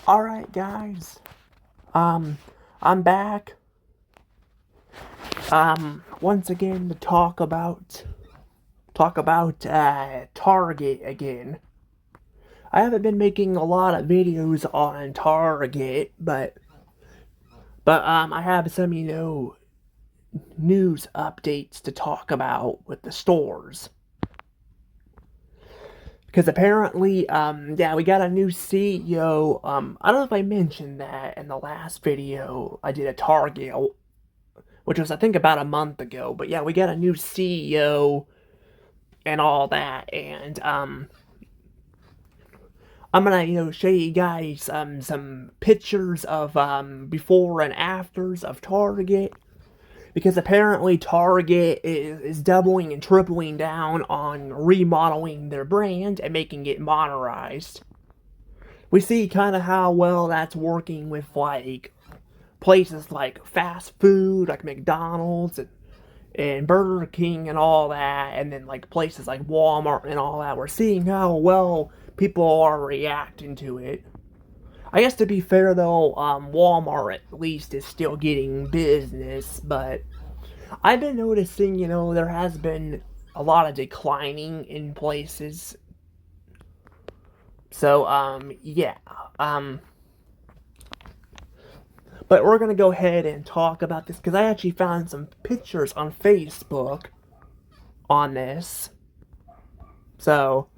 Alright guys, I'm back, once again to talk about Target again. I haven't been making a lot of videos on Target, but I have some, news updates to talk about with the stores. Because apparently, yeah, we got a new CEO. I don't know if I mentioned that in the last video I did a Target, which was, I think, about a month ago. But yeah, we got a new CEO and all that. And, I'm gonna, show you guys, some pictures of, before and afters of Target. Because apparently Target is doubling and tripling down on remodeling their brand and making it modernized. We see kind of how well that's working with, like, places like fast food, like McDonald's and Burger King and all that, and then like places like Walmart and all that. We're seeing how well people are reacting to it. I guess, to be fair though, Walmart at least is still getting business, but I've been noticing, there has been a lot of declining in places. So, yeah. But we're gonna go ahead and talk about this because I actually found some pictures on Facebook on this. So,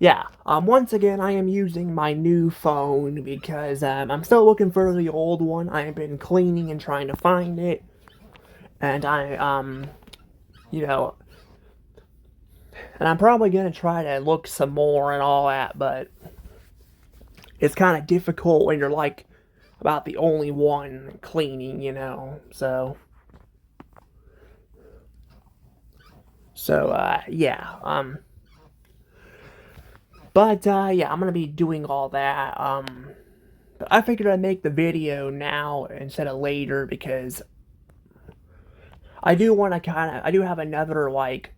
yeah. Once again, I am using my new phone because I'm still looking for the old one. I have been cleaning and trying to find it, and you know, and I'm probably gonna try to look some more and all that, but it's kind of difficult when you're like about the only one cleaning. So yeah. But yeah, I'm gonna be doing all that. But I figured I'd make the video now instead of later because I do want to I do have another, like,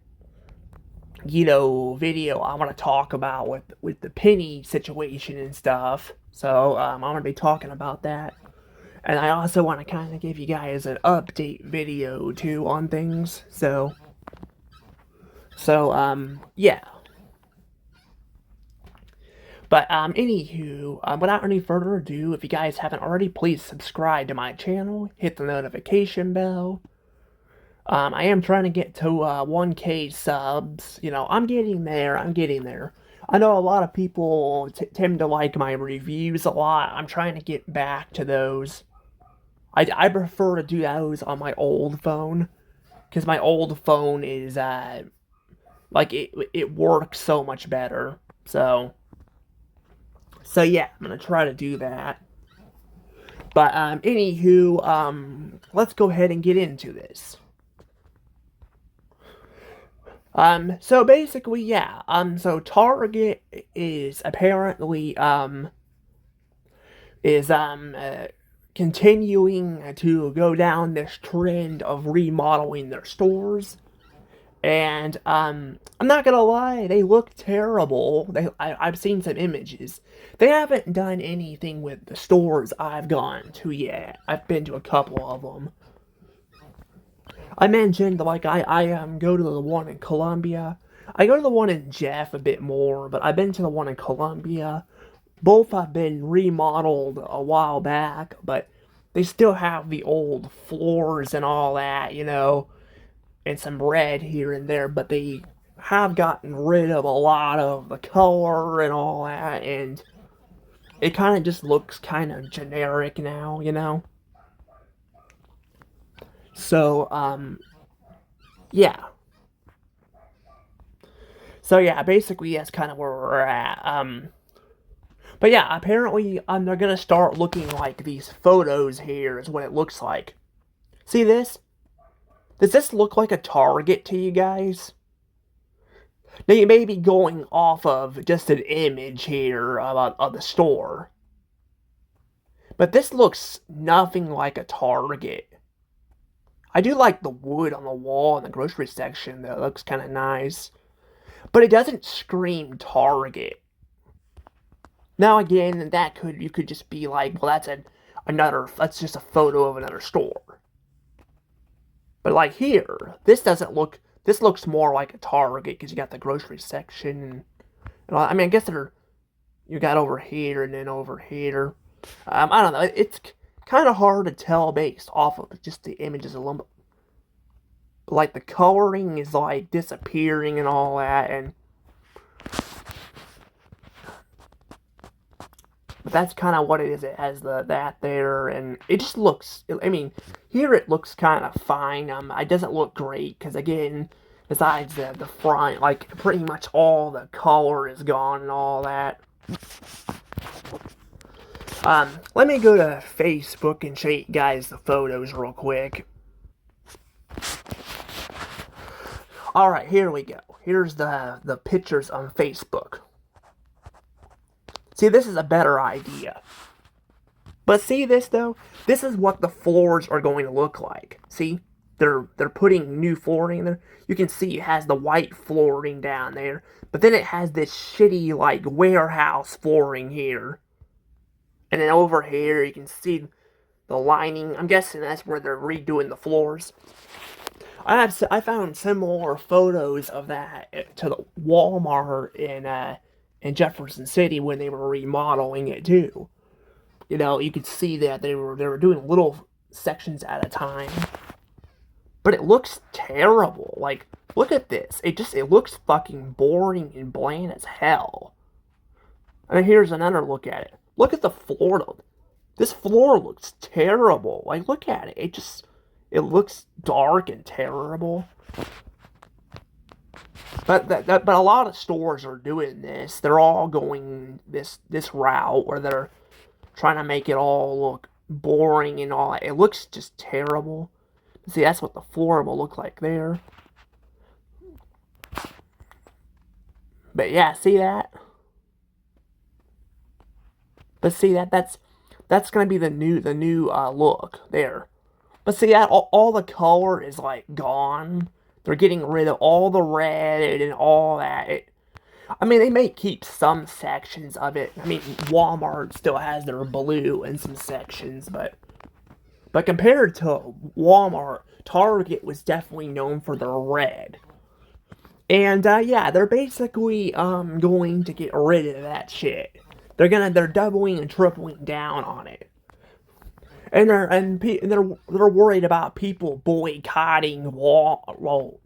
video I want to talk about with the penny situation and stuff. So I'm gonna be talking about that, and I also want to kind of give you guys an update video too on things. So yeah. But anywho, without any further ado, if you guys haven't already, please subscribe to my channel, hit the notification bell. I am trying to get to 1K subs. I'm getting there. I'm getting there. I know a lot of people tend to like my reviews a lot. I'm trying to get back to those. I prefer to do those on my old phone because my old phone is like it works so much better. So yeah, I'm gonna try to do that. But anywho, let's go ahead and get into this. So basically, yeah. So Target is apparently is continuing to go down this trend of remodeling their stores. And I'm not gonna lie, they look terrible. I've seen some images. They haven't done anything with the stores I've gone to yet. I've been to a couple of them. I mentioned, like, I go to the one in Columbia. I go to the one in Jeff a bit more, but I've been to the one in Columbia. Both have been remodeled a while back, but they still have the old floors and all that, and some red here and there, but they have gotten rid of a lot of the color and all that, and it kind of just looks kind of generic now. So, yeah. So, yeah, basically, that's kind of where we're at. But yeah, apparently, they're gonna start looking like these photos here, is what it looks like. See this? Does this look like a Target to you guys? Now, you may be going off of just an image here of the store, but this looks nothing like a Target. I do like the wood on the wall in the grocery section, though. It looks kind of nice. But it doesn't scream Target. Now again, that could you could just be like, well, that's just a photo of another store. But like here, this doesn't look. This looks more like a Target because you got the grocery section and all. I mean, I guess you got over here and then over here. I don't know. It's kind of hard to tell based off of just the images alone. Like the coloring is like disappearing and all that, and but that's kind of what it is. It has that there, and it just looks. I mean, here it looks kind of fine. It doesn't look great because again, besides the front, like pretty much all the color is gone and all that. Let me go to Facebook and show you guys the photos real quick. All right, here we go. Here's the pictures on Facebook. See, this is a better idea. But see this though? This is what the floors are going to look like. See? They're putting new flooring in there. You can see it has the white flooring down there, but then it has this shitty like warehouse flooring here. And then over here you can see the lining. I'm guessing that's where they're redoing the floors. I found similar photos of that to the Walmart in Jefferson City when they were remodeling it too. You know, you could see that they were doing little sections at a time. But it looks terrible. Like, look at this. It looks fucking boring and bland as hell. And here's another look at it. Look at the floor. This floor looks terrible. Like, look at it. It looks dark and terrible. But a lot of stores are doing this. They're all going this route where they're trying to make it all look boring and all that. It looks just terrible. See, that's what the floor will look like there. But yeah, see that? But see that's gonna be the new look there. But see that all the color is like gone. They're getting rid of all the red and all that. I mean, they may keep some sections of it. I mean, Walmart still has their blue in some sections, but compared to Walmart, Target was definitely known for their red. And yeah, they're basically going to get rid of that shit. They're doubling and tripling down on it. And they're worried about people boycotting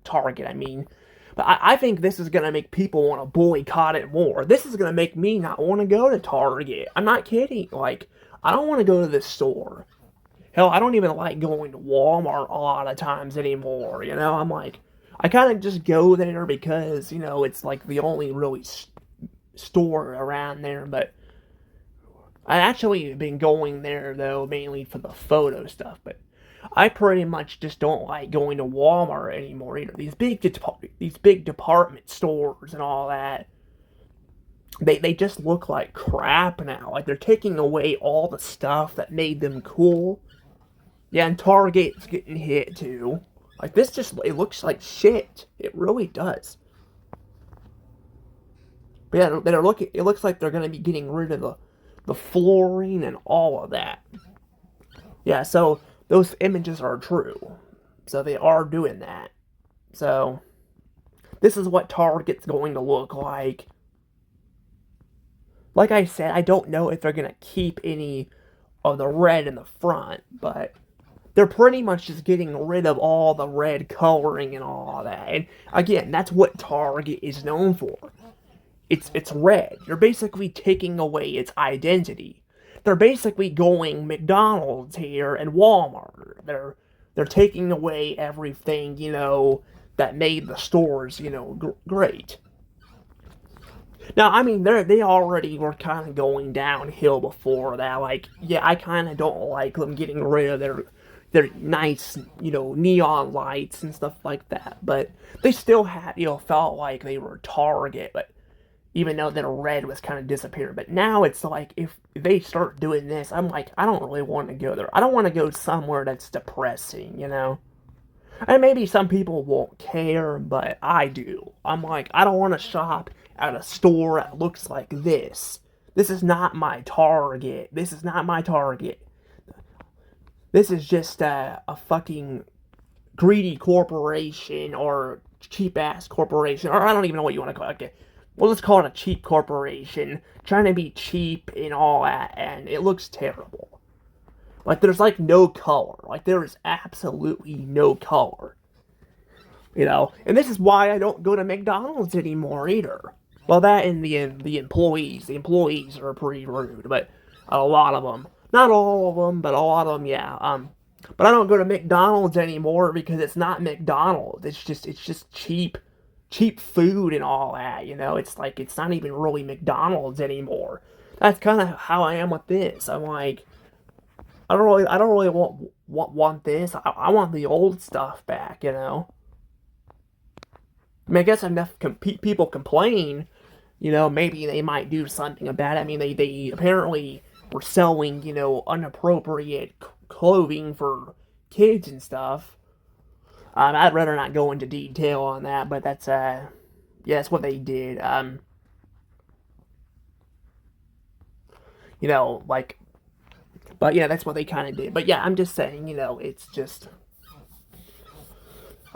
Target. I mean, but I think this is gonna make people want to boycott it more. This is gonna make me not want to go to Target. I'm not kidding. Like, I don't want to go to this store. Hell, I don't even like going to Walmart a lot of times anymore. You know, I'm like, I kind of just go there because it's like the only really store around there. But I actually been going there though mainly for the photo stuff. But I pretty much just don't like going to Walmart anymore either. These big department stores and all that. They just look like crap now. Like they're taking away all the stuff that made them cool. Yeah, and Target's getting hit too. Like it looks like shit. It really does. But yeah, it looks like they're gonna be getting rid of the flooring and all of that. Yeah, so those images are true. So they are doing that. So this is what Target's going to look like. Like I said, I don't know if they're gonna keep any of the red in the front, but they're pretty much just getting rid of all the red coloring and all that. And again, that's what Target is known for. It's red. You're basically taking away its identity. They're basically going McDonald's here and Walmart. They're taking away everything, that made the stores, great. Now, I mean, they already were kind of going downhill before that. Like, yeah, I kind of don't like them getting rid of their nice, neon lights and stuff like that. But they still had, felt like they were Target. But even though their red was kind of disappearing. But now it's like if they start doing this, I'm like, I don't really want to go there. I don't want to go somewhere that's depressing. And maybe some people won't care, but I do. I'm like, I don't want to shop at a store that looks like this. This is not my target. This is not my target. This is just a fucking greedy corporation or cheap ass corporation, or I don't even know what you want to call it. Okay. We'll just call it a cheap corporation trying to be cheap and all that, and it looks terrible. Like there's like no color. Like there is absolutely no color. And this is why I don't go to McDonald's anymore either. Well, that and the employees are pretty rude, but a lot of them, not all of them, but a lot of them, yeah. But I don't go to McDonald's anymore because it's not McDonald's. It's just cheap food and all that. It's like it's not even really McDonald's anymore. That's kind of how I am with this. I'm like, I don't really want this. I want the old stuff back. I mean, I guess enough people complain, maybe they might do something about it. I mean, they apparently were selling, inappropriate clothing for kids and stuff. I'd rather not go into detail on that, but yeah, that's what they did. Like, but yeah, that's what they kind of did. But yeah, I'm just saying,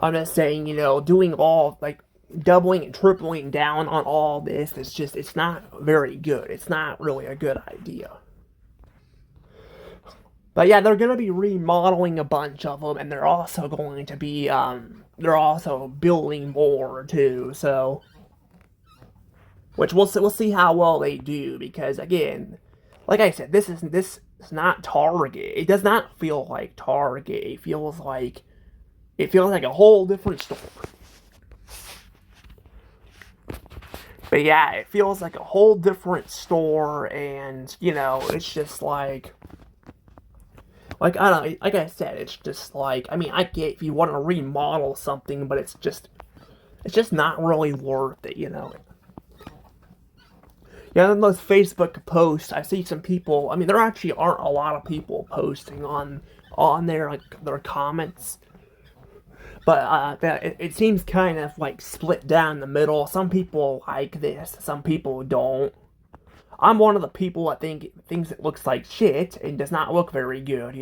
I'm just saying, doing all like doubling and tripling down on all this, it's not very good. It's not really a good idea. But yeah, they're gonna be remodeling a bunch of them, and they're also building more too. So, which we'll see how well they do because again, like I said, this is not Target. It does not feel like Target. It feels like a whole different store. But yeah, it feels like a whole different store, and it's just like I don't know, like I said, it's just like I mean I get if you want to remodel something, but it's just not really worth it. Yeah, in those Facebook posts, I see some people. I mean, there actually aren't a lot of people posting on their like their comments, but it seems kind of like split down the middle. Some people like this, some people don't. I'm one of the people that thinks it looks like shit and does not look very good.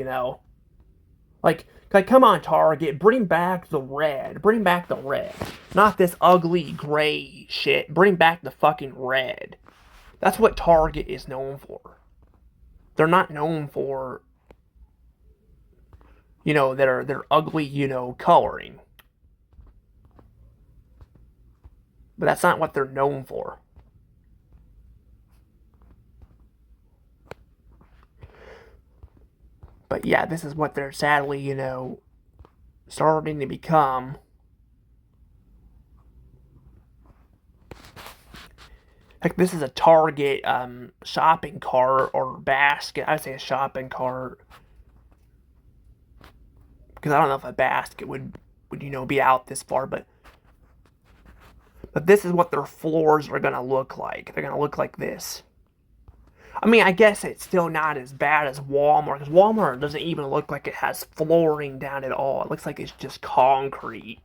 Like, come on, Target, bring back the red. Bring back the red. Not this ugly gray shit. Bring back the fucking red. That's what Target is known for. They're not known for, their ugly, coloring. But that's not what they're known for. But yeah, this is what they're sadly, starting to become. Like this is a Target shopping cart or basket. I would say a shopping cart because I don't know if a basket would be out this far, but this is what their floors are gonna look like. They're gonna look like this. I mean, I guess it's still not as bad as Walmart because Walmart doesn't even look like it has flooring down at all. It looks like it's just concrete,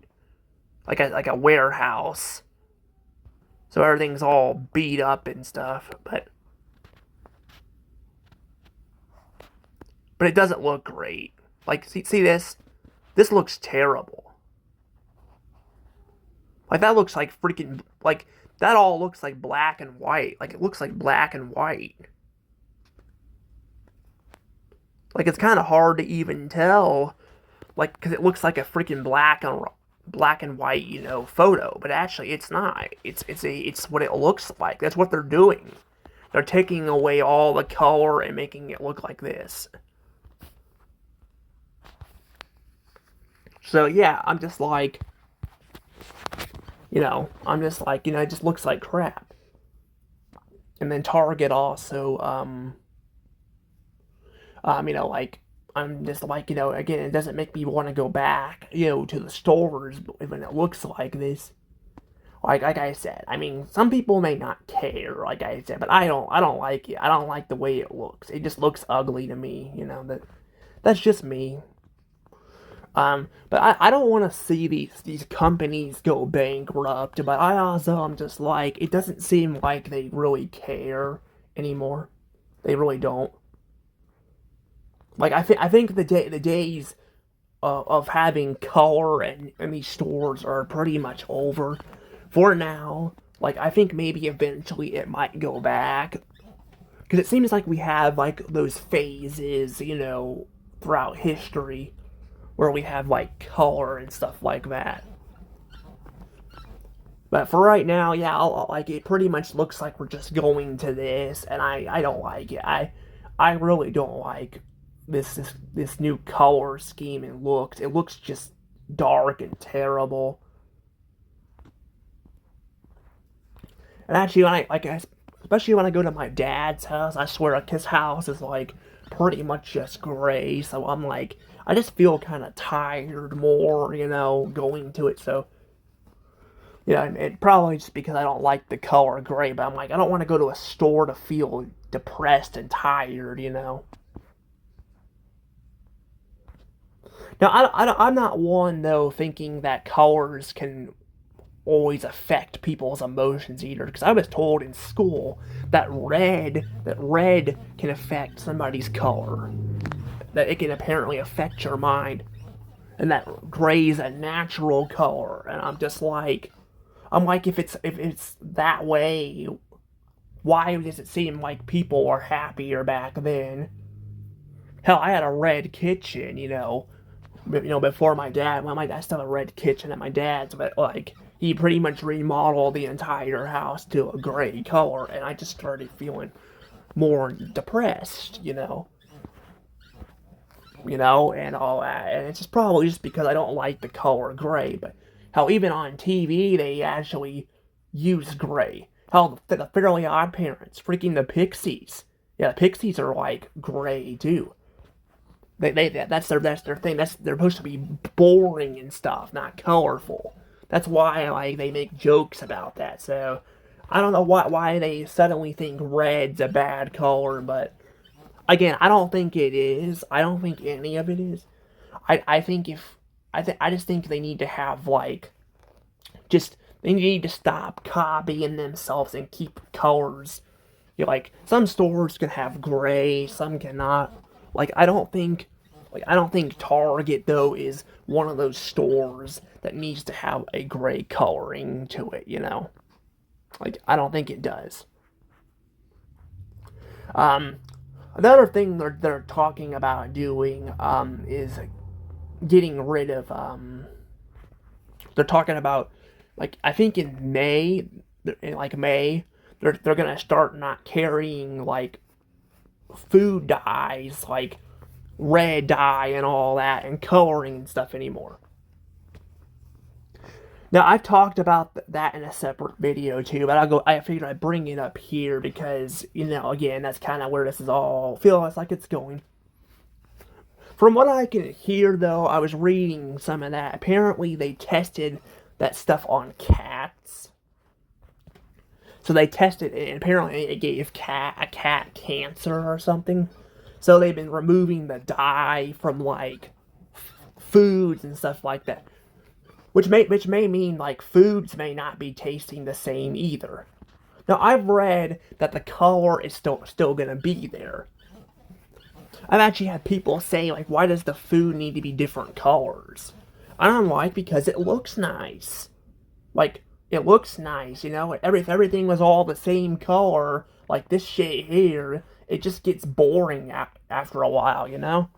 like a warehouse. So everything's all beat up and stuff, but it doesn't look great. Like see this? This looks terrible. Like that looks like freaking like that all looks like black and white. Like it looks like black and white. Like it's kind of hard to even tell, like because it looks like a freaking black and white, photo, but actually it's not. It's what it looks like. That's what they're doing. They're taking away all the color and making it look like this. So yeah, it just looks like crap. And then Target also, like I'm just like, again, it doesn't make me want to go back, to the stores when it looks like this. Like I said, I mean, some people may not care, like I said, but I don't like it. I don't like the way it looks. It just looks ugly to me, that's just me. But I don't want to see these companies go bankrupt, but I also am just like, it doesn't seem like they really care anymore. They really don't. Like I think the days of having color in these stores are pretty much over for now. Like I think maybe eventually it might go back because it seems like we have like those phases, throughout history where we have like color and stuff like that. But for right now, yeah, like it pretty much looks like we're just going to this, and I don't like it. I really don't like this new color scheme and looks. It looks just dark and terrible. And actually, especially when I go to my dad's house, I swear like his house is like pretty much just gray. So I'm like, I just feel kind of tired more, going to it. So and it probably just because I don't like the color gray, but I'm like, I don't want to go to a store to feel depressed and tired. Now, I'm not one, though, thinking that colors can always affect people's emotions either, because I was told in school that red can affect somebody's color, that it can apparently affect your mind, and that gray is a natural color, and I'm like, if it's that way, why does it seem like people were happier back then? Hell, I had a red kitchen, before my dad. Well, my dad still had a red kitchen at my dad's, but like he pretty much remodeled the entire house to a gray color, and I just started feeling more depressed, and all that. And it's just probably just because I don't like the color gray. But how even on TV they actually use gray. How the Fairly Odd Parents, freaking the Pixies. Yeah, the Pixies are like gray too. That's their thing. They're supposed to be boring and stuff, not colorful. That's why like they make jokes about that. So I don't know why they suddenly think red's a bad color, but again, I don't think it is. I don't think any of it is. I think if I just think they need to have like just they need to stop copying themselves and keep colors. Like some stores can have gray, some cannot. Like I don't think Target though is one of those stores that needs to have a gray coloring to it. Like I don't think it does. Um, Another thing they're talking about doing is getting rid of they're talking about like I think in May in like May they're gonna start not carrying like food dyes like red dye and all that and coloring and stuff anymore. Now I've talked about that in a separate video too, but I figured I'd bring it up here because again that's kind of where this is all feels like it's going. From what I can hear though, I was reading some of that. Apparently they tested that stuff on cats. So they tested it, and apparently it gave a cat cancer or something. So they've been removing the dye from like foods and stuff like that, which may mean like foods may not be tasting the same either. Now I've read that the color is still gonna be there. I've actually had people say like, why does the food need to be different colors? I'm like, because it looks nice. Like it looks nice, if everything was all the same color, like this shade here, it just gets boring after a while, You know?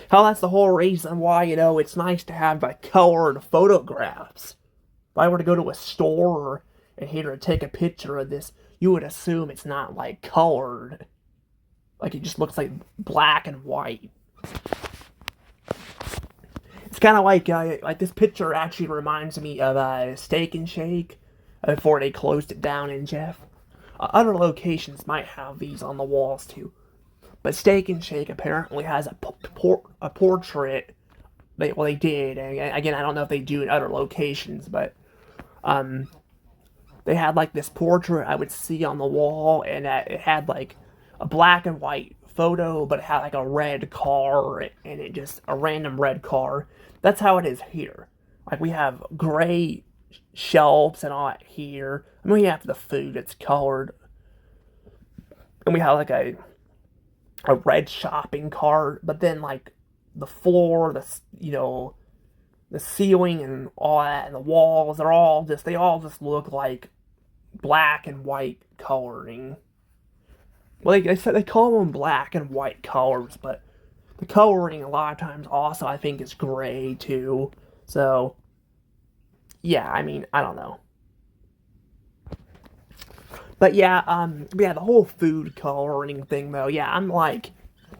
Hell, that's the whole reason why, it's nice to have like colored photographs. If I were to go to a store and here to take a picture of this, you would assume it's not like colored. Like it just looks like black and white. It's kind of like this picture actually reminds me of Steak and Shake before they closed it down in Jeff. Other locations might have these on the walls too, but Steak and Shake apparently has a portrait. They did, and again I don't know if they do in other locations, but um, they had like this portrait I would see on the wall, and it had like a black and white photo, but it had like a red car, and it just a random red car. That's how it is here. Like we have gray shelves and all that here. I mean, we have the food that's colored, and we have like a red shopping cart, but then like the floor, the ceiling and all that, and the walls, they all just look like black and white coloring. Well, they said they call them black and white colors, but the coloring a lot of times also I think is gray too. So yeah, I mean I don't know, but yeah, the whole food coloring thing though, yeah, I'm like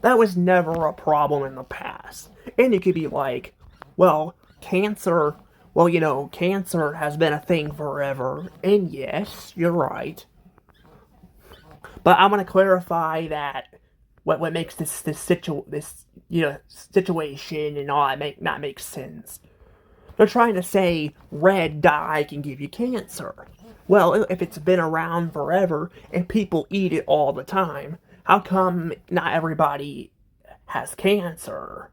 that was never a problem in the past, and you could be like, well, cancer. Well, cancer has been a thing forever, and yes, you're right. But I'm gonna clarify that what makes this situation and all that not make sense. They're trying to say red dye can give you cancer. Well, if it's been around forever and people eat it all the time, how come not everybody has cancer?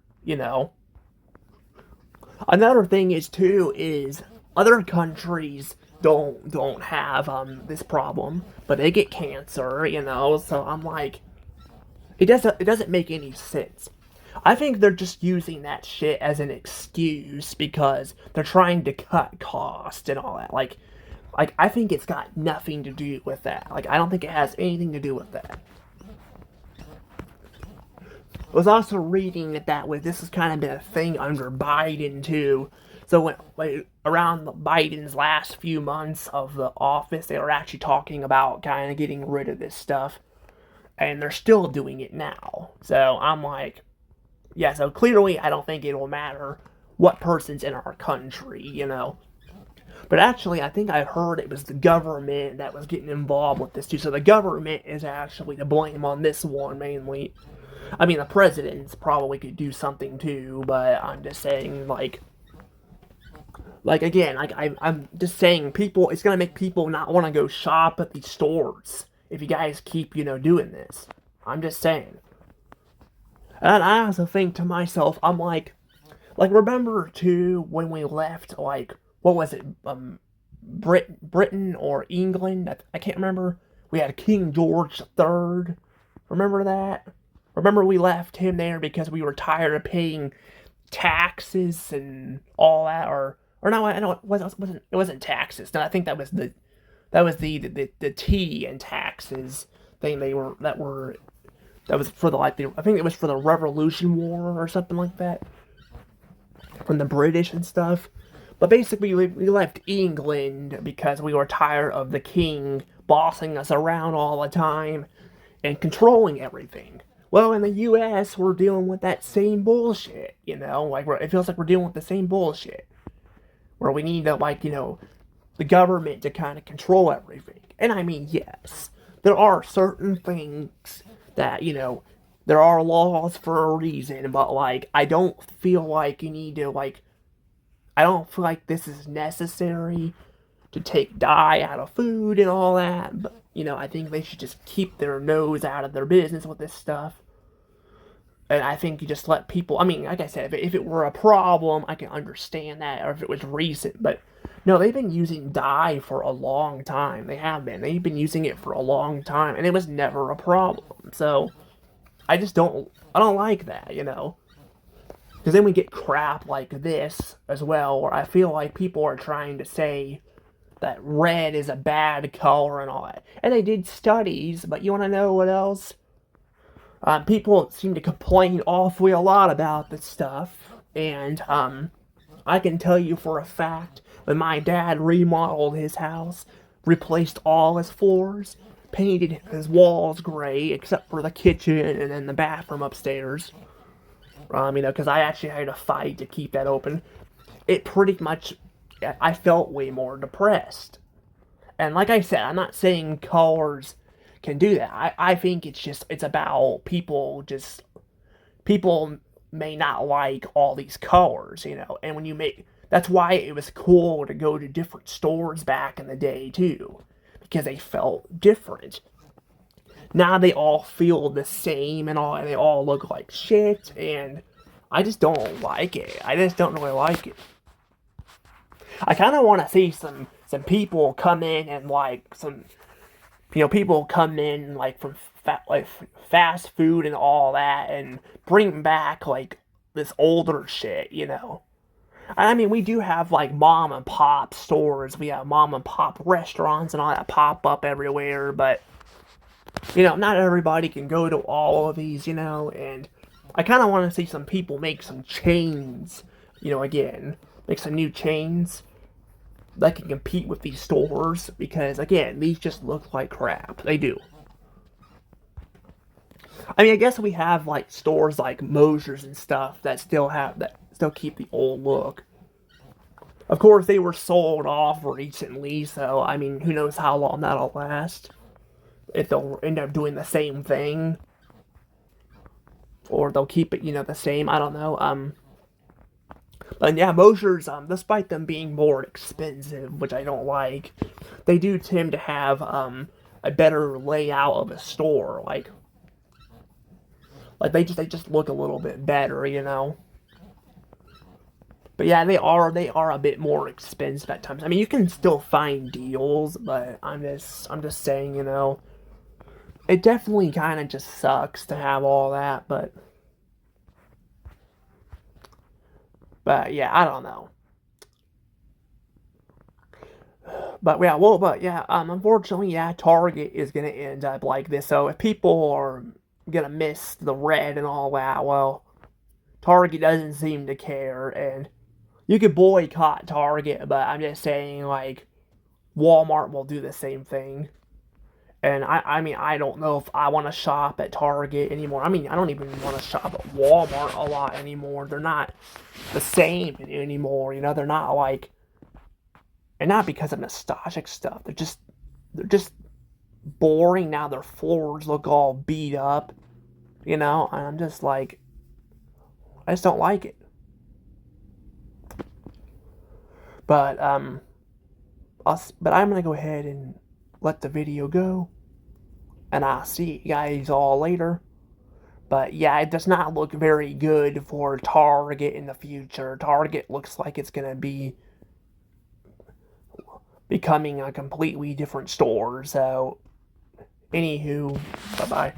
Another thing is other countries don't have this problem, but they get cancer. So I'm like, it doesn't make any sense. I think they're just using that shit as an excuse because they're trying to cut cost and all that. Like I think it's got nothing to do with that. Like I don't think it has anything to do with that. I was also reading that this has kind of been a thing under Biden too. So around Biden's last few months of the office, they were actually talking about kind of getting rid of this stuff, and they're still doing it now. So I'm like, yeah. So clearly, I don't think it will matter what person's in our country. But actually, I think I heard it was the government that was getting involved with this too. So the government is actually to blame on this one mainly. I mean, the presidents probably could do something too, but I'm just saying, again, I'm just saying, people, it's gonna make people not want to go shop at these stores if you guys keep, doing this. I'm just saying. And I also think to myself, I'm remember too when we left, what was it, Britain or England? I can't remember. We had King George III. Remember that? Remember we left him there because we were tired of paying taxes and all that, or no, I know it wasn't taxes. No, I think that was the tea and taxes thing that was for I think it was for the Revolution War or something like that from the British and stuff. But basically, we left England because we were tired of the king bossing us around all the time and controlling everything. Well, in the U.S., we're dealing with that same bullshit. It feels like we're dealing with the same bullshit, where we need the government to kind of control everything. And I mean, yes, there are certain things that there are laws for a reason, but I don't feel like you need to I don't feel like this is necessary to take dye out of food and all that. But I think they should just keep their nose out of their business with this stuff. And I think you just let people. I mean, like I said, if it were a problem, I can understand that, or if it was recent. But no, they've been using dye for a long time. They have been. They've been using it for a long time, and it was never a problem. So I just don't. I don't like that. Because then we get crap like this as well, where I feel like people are trying to say that red is a bad color and all that. And they did studies, but you want to know what else? People seem to complain awfully a lot about this stuff, and I can tell you for a fact, when my dad remodeled his house, replaced all his floors, painted his walls gray, except for the kitchen and then the bathroom upstairs, because I actually had to fight to keep that open, it pretty much, I felt way more depressed. And like I said, I'm not saying colors can do that. I think it's about people may not like all these colors. And that's why it was cool to go to different stores back in the day too, because they felt different. Now they all feel the same and they all look like shit, and I just don't like it. I just don't really like it. I kind of want to see some people come in and like some people come in like from like fast food and all that and bring back like this older shit. I mean, we do have like mom and pop stores, we have mom and pop restaurants and all that pop up everywhere, but not everybody can go to all of these, and I kind of want to see some people make some chains, again, make some new chains that can compete with these stores because, again, these just look like crap. They do. I mean, I guess we have like stores like Mosher's and stuff that still keep the old look. Of course, they were sold off recently, so I mean, who knows how long that'll last? If they'll end up doing the same thing, or they'll keep it, the same. I don't know. But yeah, Mosher's, despite them being more expensive, which I don't like, they do tend to have a better layout of a store. Like they just look a little bit better. But yeah, they are a bit more expensive at times. I mean, you can still find deals, but I'm just saying, it definitely kind of just sucks to have all that, but yeah, I don't know. Unfortunately, yeah, Target is gonna end up like this. So if people are gonna miss the red and all that, well, Target doesn't seem to care, and you could boycott Target, but I'm just saying, like, Walmart will do the same thing. And I mean, I don't know if I want to shop at Target anymore. I mean, I don't even want to shop at Walmart a lot anymore. They're not the same anymore. They're not like, and not because of nostalgic stuff. They're just boring now. Their floors look all beat up. And I'm just like, I just don't like it. But but I'm gonna go ahead and let the video go, and I'll see you guys all later. But yeah, it does not look very good for Target in the future. Target looks like it's gonna be becoming a completely different store. So, anywho, bye bye.